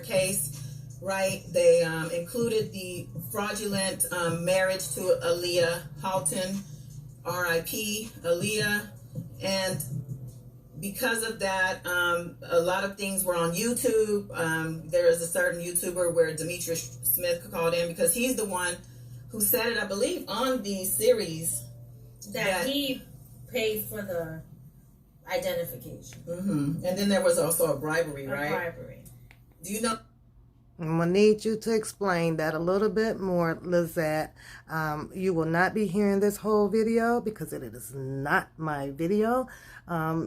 case, right? They included the fraudulent marriage to Aaliyah Halton, R.I.P. Aaliyah, and because of that, a lot of things were on YouTube. There is a certain YouTuber where Demetrius Smith called in because he's the one who said it, I believe, on the series that he paid for the identification. Mm-hmm. And then there was also a bribery, right? Bribery. Do you know? I'm going to need you to explain that a little bit more, Lizette. You will not be hearing this whole video because it is not my video.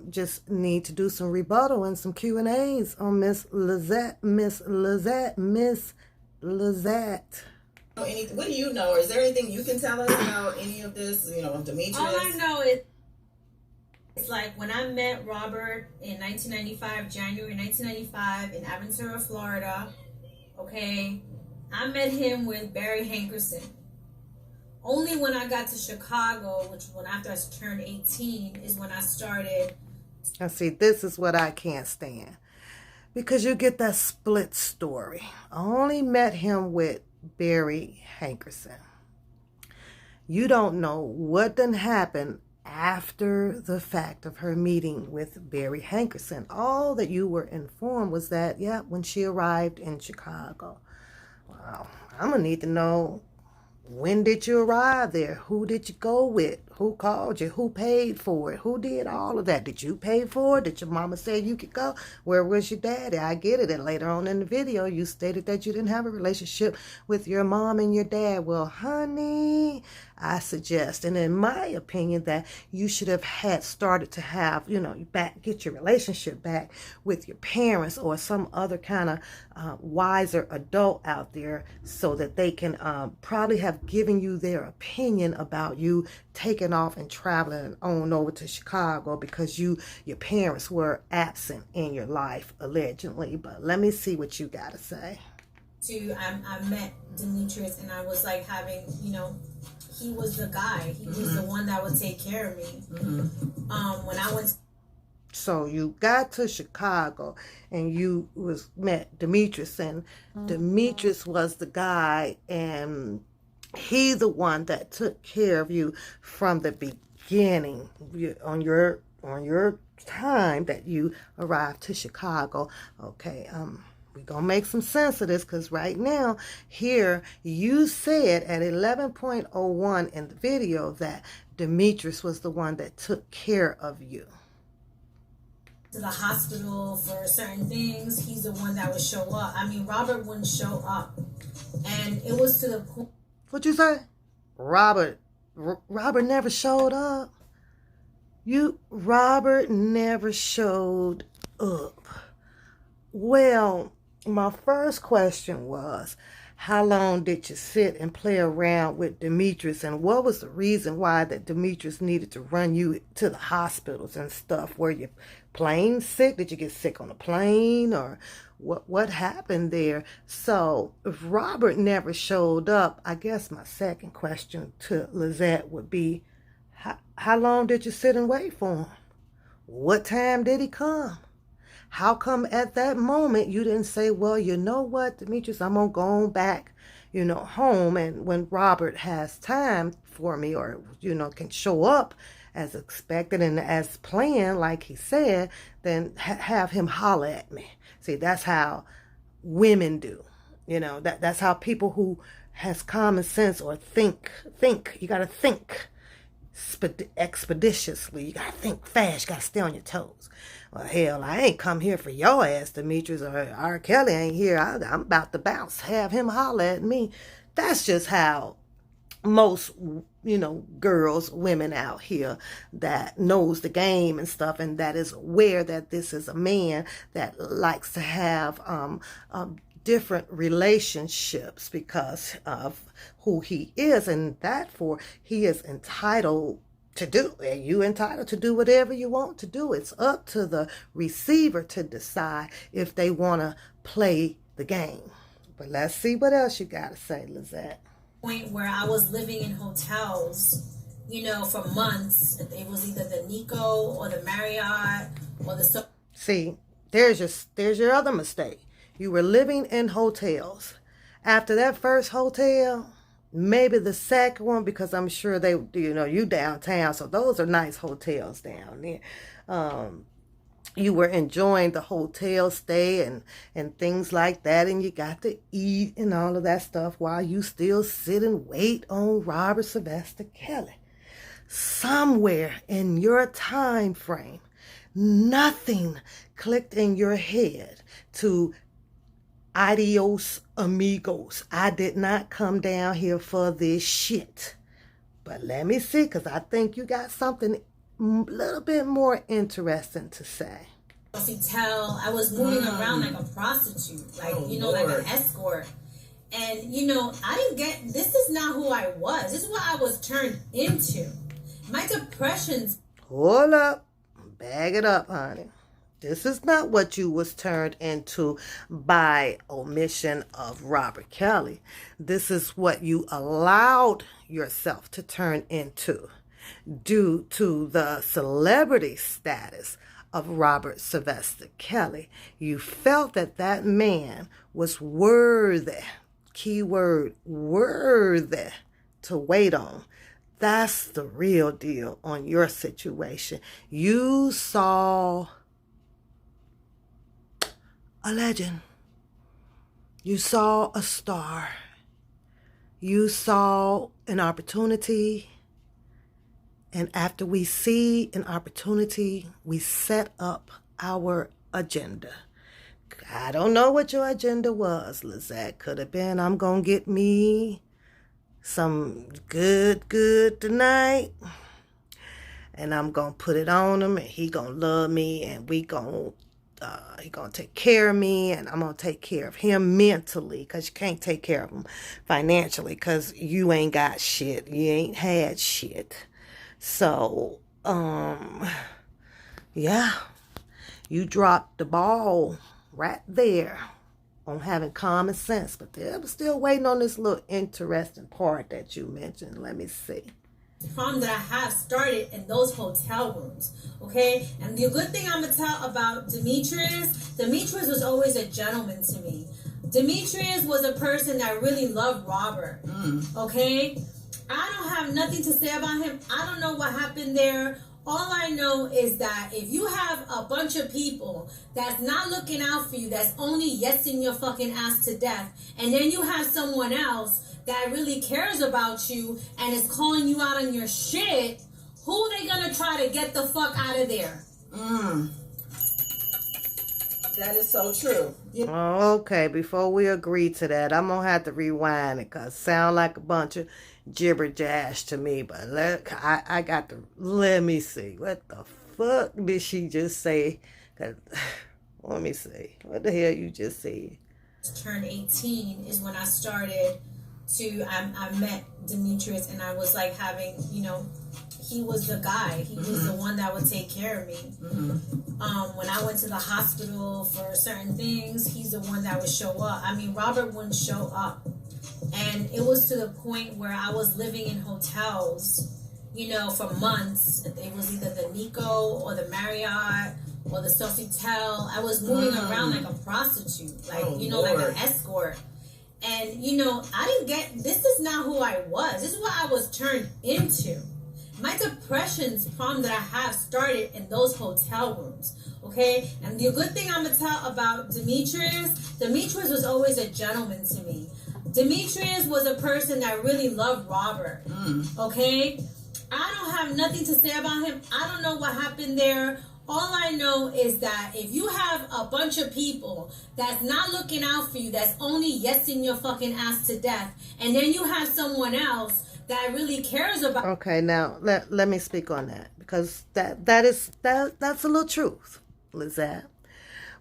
Just need to do some rebuttal and some Q&As on Miss Lizette. What do you know? Or is there anything you can tell us about any of this? You know, Demetrius? All I know is it's like when I met Robert in 1995, January 1995 in Aventura, Florida. Okay, I met him with Barry Hankerson. Only when I got to Chicago, which when after I turned 18, is when I started. And see, this is what I can't stand. Because you get that split story. I only met him with Barry Hankerson. You don't know what done happened after the fact of her meeting with Barry Hankerson. All that you were informed was that, yeah, when she arrived in Chicago. Wow, I'm going to need to know, when did you arrive there? Who did you go with? Who called you? Who paid for it? Who did all of that? Did you pay for it? Did your mama say you could go? Where was your daddy? I get it. And later on in the video, you stated that you didn't have a relationship with your mom and your dad. Well, honey, I suggest, and in my opinion, that you should have had started to have, get your relationship back with your parents or some other kind of wiser adult out there so that they can probably have given you their opinion about you taking off and traveling on over to Chicago because your parents were absent in your life, allegedly. But let me see what you got to say. I met Demetrius and I was like having, he was the guy. He was the one that would take care of me. Mm-hmm. When I went. So you got to Chicago and you met Demetrius, and Demetrius was the guy, and he the one that took care of you from the beginning on your time that you arrived to Chicago. Okay, we're going to make some sense of this because right now, here, you said at 11.01 in the video that Demetrius was the one that took care of you. To the hospital for certain things, he's the one that would show up. I mean, Robert wouldn't show up. And it was to the point. What'd you say? Robert never showed up. Robert never showed up. Well, my first question was, how long did you sit and play around with Demetrius, and what was the reason why that Demetrius needed to run you to the hospitals and stuff? Were you plane sick? Did you get sick on a plane, or what happened there? So if Robert never showed up, I guess my second question to Lizette would be, how long did you sit and wait for him? What time did he come? How come at that moment you didn't say, well, you know what, Demetrius, I'm going to go on back, home, and when Robert has time for me or, can show up as expected and as planned, like he said, then have him holler at me. See, that's how women do. That's how people who has common sense or think. You got to think expeditiously. You got to think fast. You got to stay on your toes. Well, hell, I ain't come here for your ass, Demetrius, or R. Kelly ain't here. I'm about to bounce. Have him holler at me. That's just how most, girls, women out here that knows the game and stuff, and that is aware that this is a man that likes to have different relationships because of who he is, and therefore he is entitled to do. And you entitled to do whatever you want to do. It's up to the receiver to decide if they want to play the game. But let's see what else you got to say, Lizette. Point where I was living in hotels, for months. It was either the Nico or the Marriott or the. See, there's your other mistake. You were living in hotels. After that first hotel, maybe the second one, because I'm sure they, you downtown, so those are nice hotels down there. You were enjoying the hotel stay and things like that, and you got to eat and all of that stuff while you still sit and wait on Robert Sylvester Kelly. Somewhere in your time frame, nothing clicked in your head to adios amigos. I did not come down here for this shit. But let me see, because I think you got something a little bit more interesting to say. I was moving around like a prostitute, like, like an escort. And, I didn't get, this is not who I was. This is what I was turned into. My depressions. Hold up. Bag it up, honey. This is not what you was turned into by omission of Robert Kelly. This is what you allowed yourself to turn into due to the celebrity status of Robert Sylvester Kelly. You felt that that man was worthy, keyword, worthy to wait on. That's the real deal on your situation. You saw a legend. You saw a star. You saw an opportunity. And after we see an opportunity, we set up our agenda. I don't know what your agenda was, Lizette. Could have been, I'm going to get me some good tonight. And I'm going to put it on him, and he going to love me, and he going to take care of me, and I'm going to take care of him mentally, because you can't take care of him financially, because you ain't got shit. You ain't had shit. So, yeah, you dropped the ball right there on having common sense, but they're still waiting on this little interesting part that you mentioned. Let me see. Problem that I have started in those hotel rooms, okay? And the good thing I'm gonna tell about Demetrius was always a gentleman to me. Demetrius was a person that really loved Robert, okay? I don't have nothing to say about him. I don't know what happened there. All I know is that if you have a bunch of people that's not looking out for you, that's only yesing your fucking ass to death, and then you have someone else that really cares about you and is calling you out on your shit, who they gonna try to get the fuck out of there? That is so true. Okay, before we agree to that, I'm going to have to rewind it, because it sound like a bunch of jibber-jash to me. But I got to, let me see. What the fuck did she just say? 'Cause, let me see. What the hell you just said? Turned 18 is when I started I met Demetrius, and I was like having, he was the guy. He was the one that would take care of me. When I went to the hospital for certain things, he's the one that would show up. I mean, Robert wouldn't show up. And it was to the point where I was living in hotels, for months. It was either the Nico or the Marriott or the Sofitel. I was moving around like a prostitute, like, like an escort. And, I didn't get, this is not who I was. This is what I was turned into. My depression's problem that I have started in those hotel rooms, okay? And the good thing I'm going to tell about Demetrius was always a gentleman to me. Demetrius was a person that really loved Robert, okay? I don't have nothing to say about him. I don't know what happened there. All I know is that if you have a bunch of people that's not looking out for you, that's only yesing your fucking ass to death, and then you have someone else that really cares about. Okay, now let me speak on that, because that's a little truth, Lizette.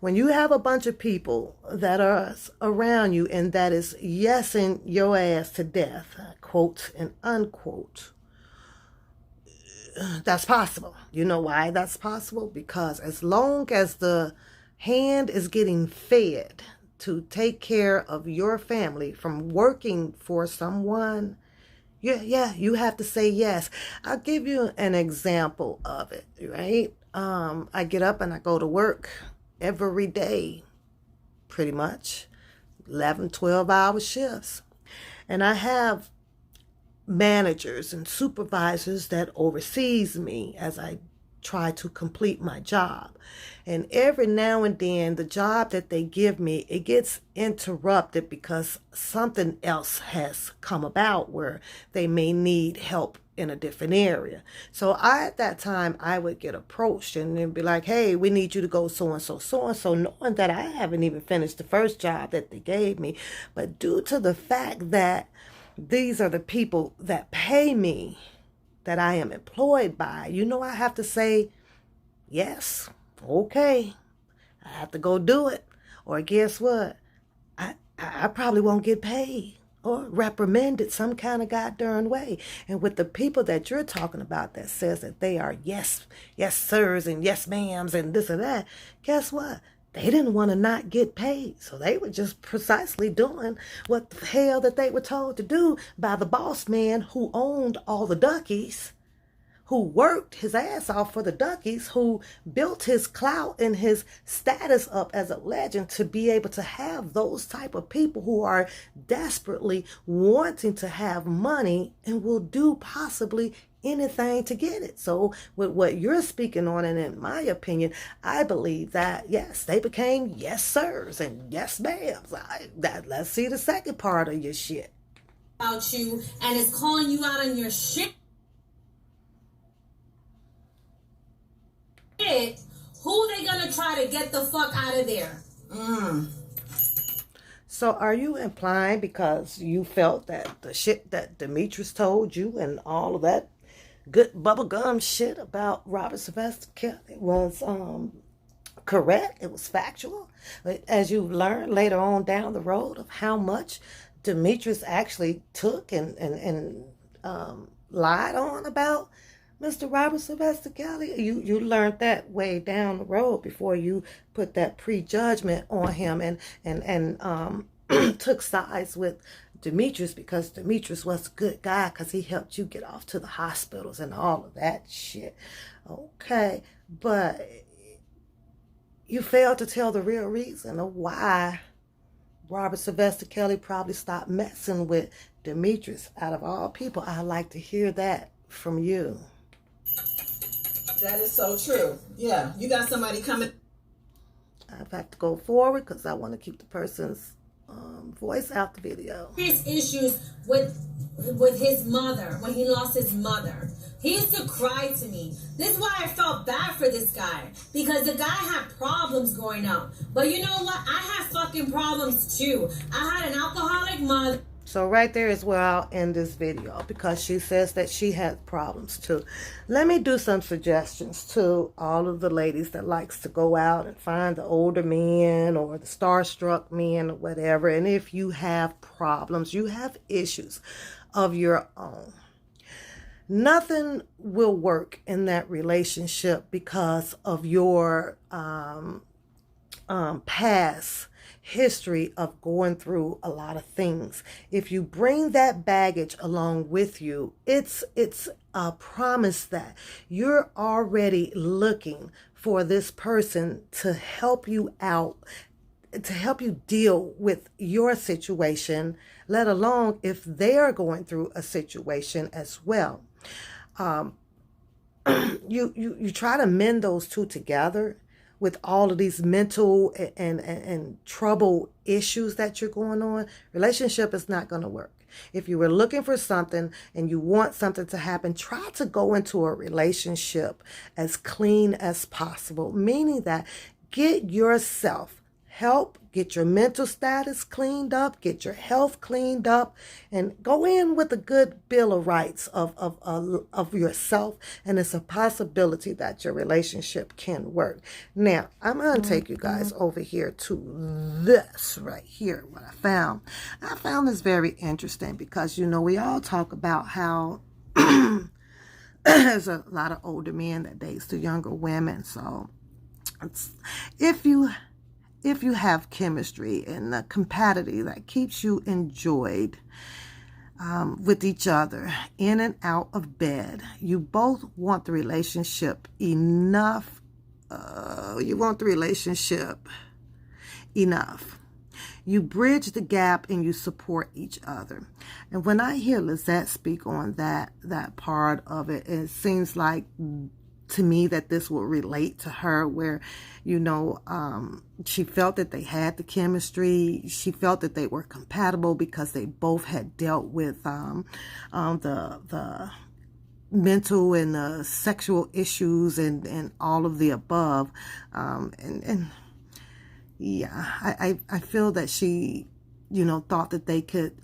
When you have a bunch of people that are around you and that is yesing your ass to death, quote and unquote, that's possible. You know why that's possible? Because as long as the hand is getting fed to take care of your family from working for someone, yeah, you have to say yes. I'll give you an example of it, right? I get up and I go to work every day pretty much 11, 12-hour shifts. And I have managers and supervisors that oversees me as I try to complete my job. And every now and then, the job that they give me, it gets interrupted because something else has come about where they may need help in a different area. So at that time, I would get approached and then be like, hey, we need you to go so-and-so, so-and-so, knowing that I haven't even finished the first job that they gave me. But due to the fact that these are the people that pay me, that I am employed by, I have to say, yes, okay, I have to go do it. Or guess what? I probably won't get paid or reprimanded some kind of goddamn way. And with the people that you're talking about that says that they are yes sirs and yes ma'ams and this and that, guess what? They didn't want to not get paid. So they were just precisely doing what the hell that they were told to do by the boss man who owned all the Duckies, who worked his ass off for the Duckies, who built his clout and his status up as a legend to be able to have those type of people who are desperately wanting to have money and will do possibly anything to get it. So with what you're speaking on, and in my opinion, I believe that, yes, they became yes sirs and yes ma'ams. Let's see the second part of your shit. About you and is calling you out on your shit. Who they gonna try to get the fuck out of there? So are you implying because you felt that the shit that Demetrius told you and all of that good bubblegum shit about Robert Sylvester Kelly was correct? It was factual? As you learned later on down the road of how much Demetrius actually took and lied on about Mr. Robert Sylvester Kelly, you learned that way down the road before you put that prejudgment on him and took sides with Demetrius, because Demetrius was a good guy because he helped you get off to the hospitals and all of that shit. Okay, but you failed to tell the real reason of why Robert Sylvester Kelly probably stopped messing with Demetrius. Out of all people, I'd like to hear that from you. That is so true. Yeah, you got somebody coming. I have to go forward because I want to keep the person's voice out the video. His issues with his mother, when he lost his mother. He used to cry to me. This is why I felt bad for this guy, because the guy had problems growing up. But you know what? I had fucking problems too. I had an alcoholic mother. So right there is where I'll end this video, because she says that she had problems too. Let me do some suggestions to all of the ladies that likes to go out and find the older men or the starstruck men or whatever. And if you have problems, you have issues of your own, nothing will work in that relationship because of your past history of going through a lot of things. If you bring that baggage along with you, it's a promise that you're already looking for this person to help you out, to help you deal with your situation, let alone if they are going through a situation as well. You try to mend those two together with all of these mental and trouble issues that you're going on. Relationship is not going to work. If you were looking for something and you want something to happen, try to go into a relationship as clean as possible, meaning that get yourself help, get your mental status cleaned up, get your health cleaned up, and go in with a good bill of rights of yourself, and it's a possibility that your relationship can work. Now, I'm going to take you guys over here to this right here, what I found. I found this very interesting because, we all talk about how there's a lot of older men that dates the younger women. So if you have chemistry and the compatibility that keeps you enjoyed with each other in and out of bed, you both want the relationship enough. You bridge the gap and you support each other. And when I hear Lizette speak on that part of it, it seems like to me that this will relate to her, where, you know, she felt that they had the chemistry. She felt that they were compatible because they both had dealt with the mental and the sexual issues and all of the above. And yeah, I feel that she, you know, thought that they could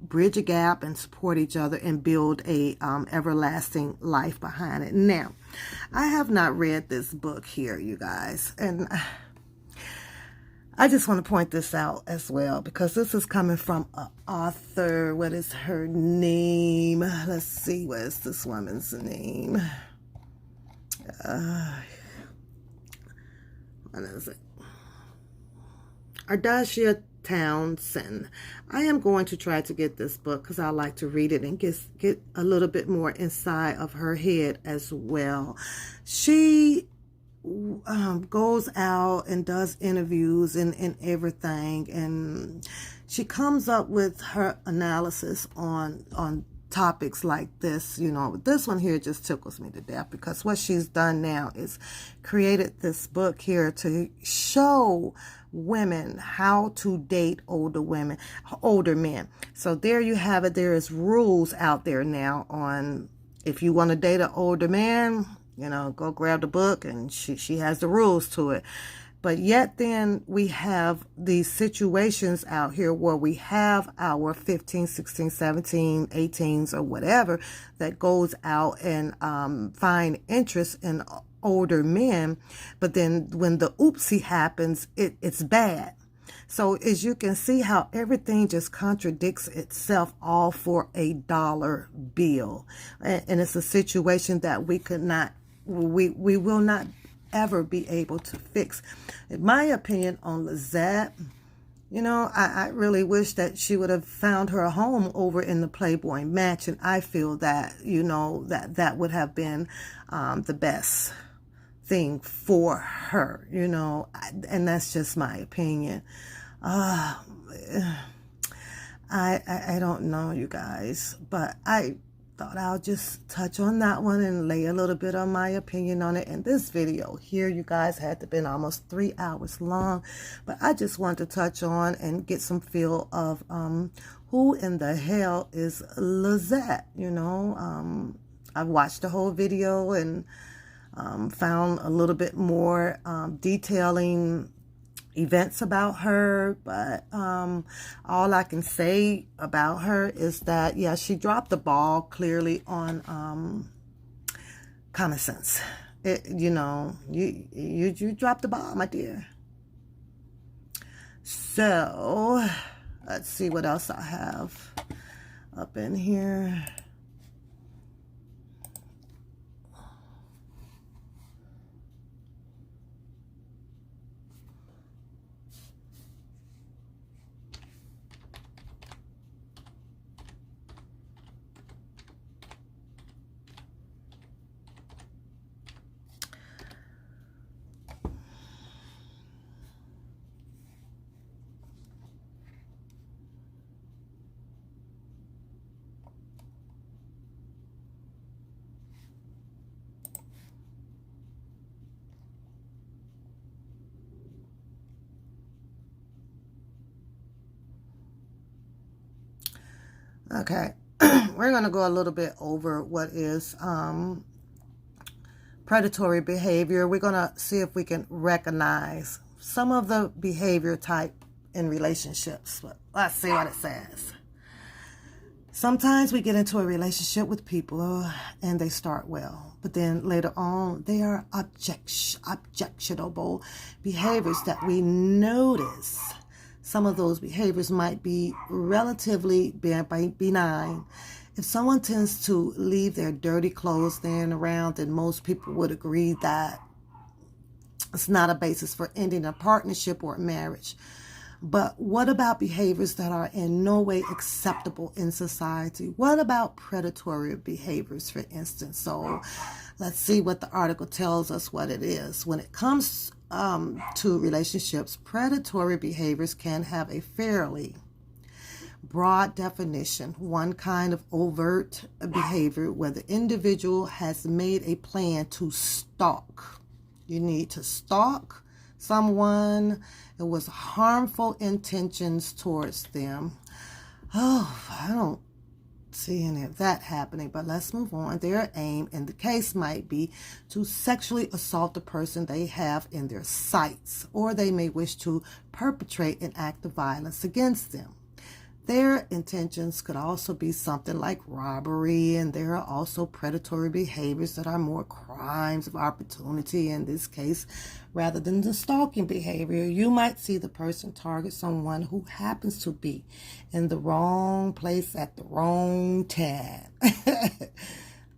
bridge a gap and support each other and build a everlasting life behind it. Now, I have not read this book here, you guys, and I just want to point this out as well, because this is coming from an author. What is her name? Let's see, what is this woman's name? What is it? Ardashia Townsend. I am going to try to get this book because I like to read it and get a little bit more inside of her head as well. She goes out and does interviews and everything, and she comes up with her analysis on topics like this. You know, this one here just tickles me to death, because what she's done now is created this book here to show women how to date older men. So there you have it. There is rules out there now on if you want to date an older man, you know, go grab the book, and she has the rules to it. But yet then we have these situations out here where we have our 15, 16, 17, 18s or whatever that goes out and find interest in older men. But then when the oopsie happens, it's bad. So as you can see how everything just contradicts itself, all for a dollar bill. And it's a situation that we will not ever be able to fix. In my opinion on Lizette, you know, I really wish that she would have found her a home over in the Playboy Mansion. I feel that, you know, that would have been the best thing for her, you know, and that's just my opinion. I don't know, you guys, but I thought I'll just touch on that one and lay a little bit of my opinion on it. And this video here, you guys, had to been almost 3 hours long, but I just wanted to touch on and get some feel of who in the hell is Lizette. You know, I've watched the whole video and found a little bit more detailing events about her, but all I can say about her is that, yeah, she dropped the ball clearly on common sense. You know, you dropped the ball, my dear. So let's see what else I have up in here. Okay, we're going to go a little bit over what is predatory behavior. We're going to see if we can recognize some of the behavior type in relationships. But let's see what it says. Sometimes we get into a relationship with people and they start well, but then later on they are objectionable behaviors that we notice. Some of those behaviors might be relatively benign. If someone tends to leave their dirty clothes laying around, then most people would agree that it's not a basis for ending a partnership or a marriage. But what about behaviors that are in no way acceptable in society? What about predatory behaviors, for instance? So let's see what the article tells us what it is. When it comes to relationships, predatory behaviors can have a fairly broad definition. One kind of overt behavior where the individual has made a plan to stalk. You need to stalk someone with harmful intentions towards them. Oh, I don't see any of that happening, but let's move on. Their aim in the case might be to sexually assault the person they have in their sights, or they may wish to perpetrate an act of violence against them. Their intentions could also be something like robbery, and there are also predatory behaviors that are more crimes of opportunity in this case, rather than the stalking behavior. You might see the person target someone who happens to be in the wrong place at the wrong time.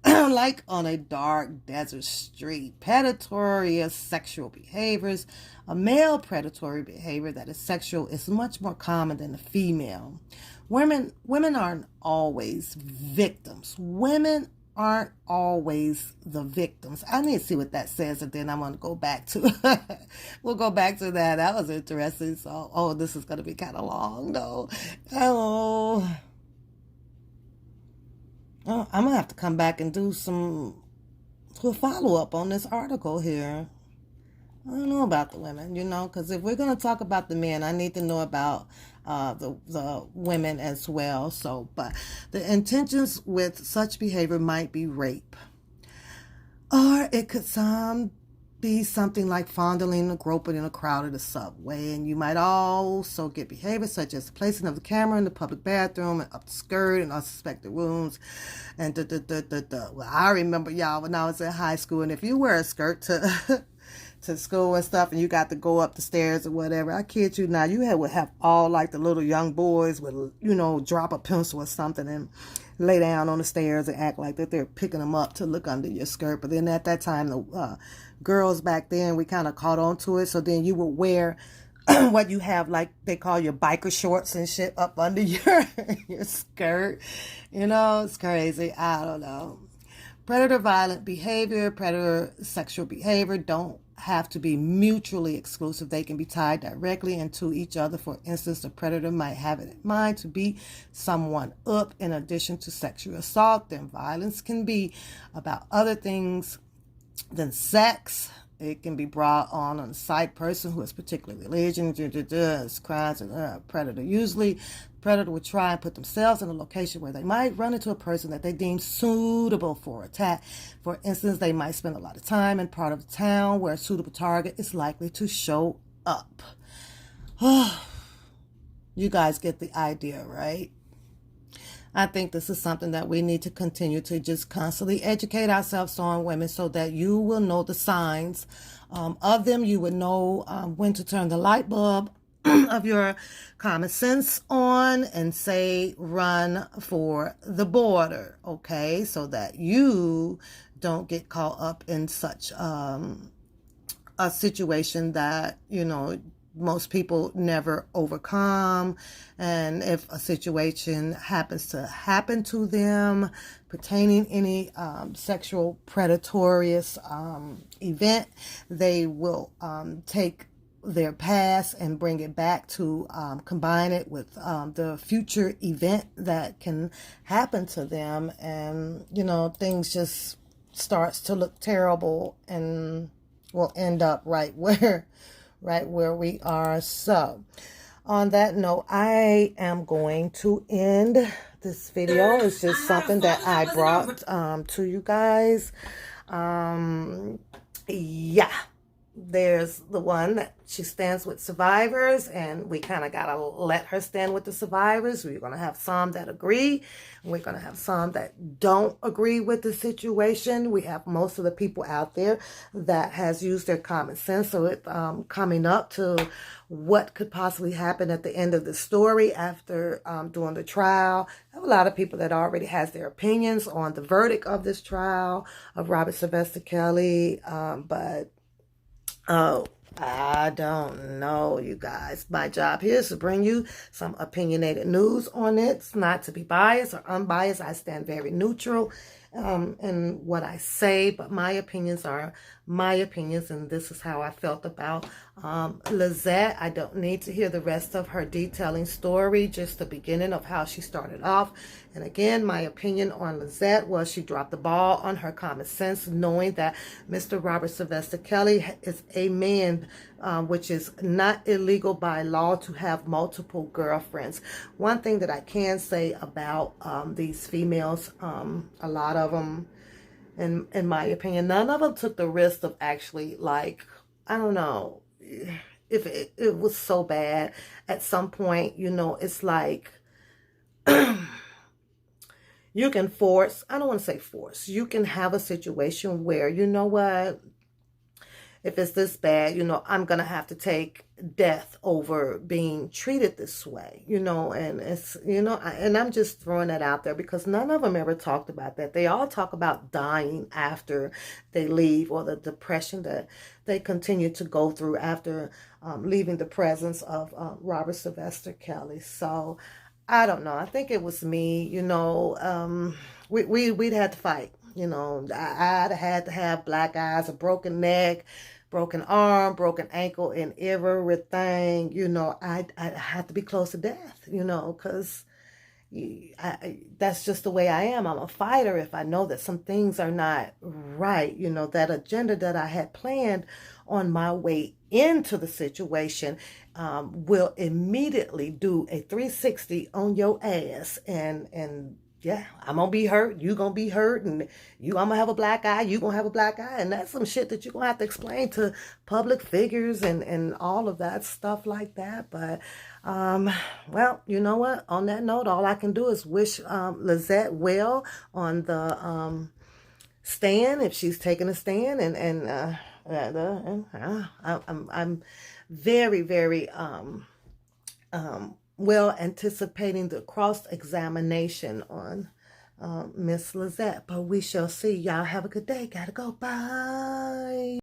Like on a dark desert street. Predatory sexual behaviors. A male predatory behavior that is sexual is much more common than the female. Women aren't always victims. Women aren't always the victims. I need to see what that says, and then I'm going to go back to we'll go back to that. That was interesting. So, this is going to be kind of long, though. Hello. Oh, I'm going to have to come back and do a follow-up on this article here. I don't know about the women, because if we're going to talk about the men, I need to know about the women as well. So, but the intentions with such behavior might be rape. Or it could be something like fondling or groping in a crowded subway. And you might also get behavior such as placing of the camera in the public bathroom and up the skirt in unsuspected rooms. And Well, I remember, y'all, when I was in high school, and if you wear a skirt to school and stuff, and you got to go up the stairs or whatever, I kid you not, would have all like the little young boys would, drop a pencil or something and lay down on the stairs and act like that they're picking them up to look under your skirt. But then at that time, the girls back then, we kind of caught on to it. So then you would wear what you have, like they call your biker shorts and shit, up under your skirt. It's crazy. I don't know. Predator violent behavior, predator sexual behavior don't have to be mutually exclusive. They can be tied directly into each other. For instance, the predator might have it in mind to beat someone up in addition to sexual assault. Then violence can be about other things than sex. It can be brought on a side person who is particularly religious, crimes, and predator. Usually, predator would try and put themselves in a location where they might run into a person that they deem suitable for attack. For instance, they might spend a lot of time in part of the town where a suitable target is likely to show up. You guys get the idea, right? I think this is something that we need to continue to just constantly educate ourselves on, women, so that you will know the signs of them. You would know when to turn the light bulb of your common sense on and say, run for the border, okay? So that you don't get caught up in such a situation that, most people never overcome. And if a situation happens to happen to them pertaining any sexual predatorious event, they will take their past and bring it back to combine it with the future event that can happen to them. And, things just starts to look terrible and will end up right where we are. So on that note, I am going to end this video. It's just something that I brought to you guys. Yeah, there's the one that she stands with survivors, and we kind of got to let her stand with the survivors. We're going to have some that agree, and we're going to have some that don't agree with the situation. We have most of the people out there that has used their common sense. So it coming up to what could possibly happen at the end of the story after doing the trial. I have a lot of people that already has their opinions on the verdict of this trial of Robert Sylvester Kelly, but I don't know, you guys. My job here is to bring you some opinionated news on it. It's not to be biased or unbiased. I stand very neutral in what I say, but my opinions are my opinions, and this is how I felt about Lizette. I don't need to hear the rest of her detailing story, just the beginning of how she started off. And again, my opinion on Lizette was she dropped the ball on her common sense, knowing that Mr. Robert Sylvester Kelly is a man, which is not illegal by law to have multiple girlfriends. One thing that I can say about these females, a lot of them, in my opinion, none of them took the risk of actually, like, I don't know, if it was so bad at some point, you know, it's like, you can force, I don't want to say force, you can have a situation where, you know what, if it's this bad, you know, I'm going to have to take death over being treated this way, you know, and it's, you know, and I'm just throwing that out there because none of them ever talked about that. They all talk about dying after they leave, or the depression that they continue to go through after leaving the presence of Robert Sylvester Kelly. So I don't know. I think it was me, you know, we'd had to fight. You know, I'd had to have black eyes, a broken neck, broken arm, broken ankle, and everything. You know, I had to be close to death, you know, because that's just the way I am. I'm a fighter. If I know that some things are not right, you know, that agenda that I had planned on my way into the situation will immediately do a 360 on your ass, and yeah, I'm gonna be hurt, you gonna be hurt, and I'm gonna have a black eye, you gonna have a black eye, and that's some shit that you're gonna have to explain to public figures and all of that stuff like that. But well, you know what, on that note, all I can do is wish Lizette well on the stand, if she's taking a stand, and I'm very, very well anticipating the cross-examination on Miss Lizette, but we shall see. Y'all have a good day. Gotta go. Bye.